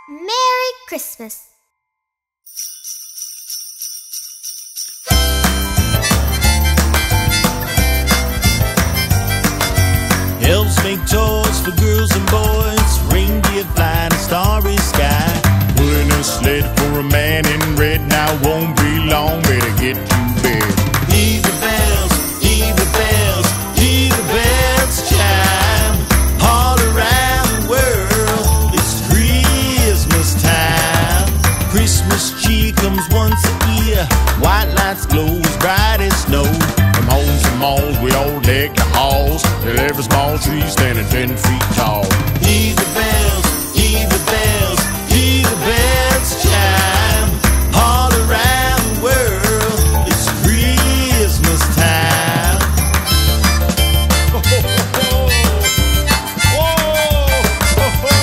Merry Christmas. Elves make toys for girls and boys. Reindeer fly in a starry sky. Pulling a sled for a man in red. Now won't be long, better get to bed. Hear the bells, hear the bells, hear the bells chime. All around the world, it's Christmas time. Christmas cheer comes once a year. White lights glow as bright as snow. From homes and malls, we all deck the halls. Till every small tree standing 10 feet tall. Hear the bells, hear the bells, hear the bells chime. All around the world, it's Christmas time. Ho, ho, ho, ho. Whoa, ho, ho.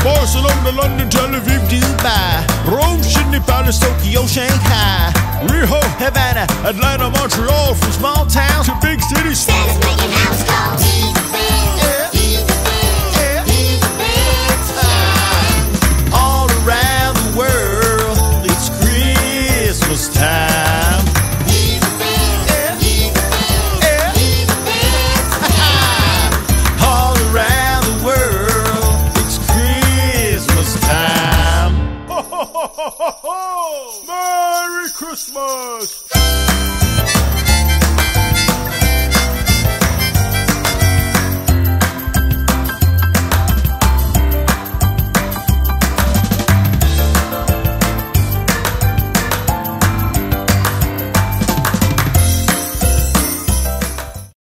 Barcelona, London, Tel Aviv, Dubai, Rome, Sydney, Paris, Tokyo, Shanghai, Rio, Havana, Atlanta, Montreal, from small towns to big cities.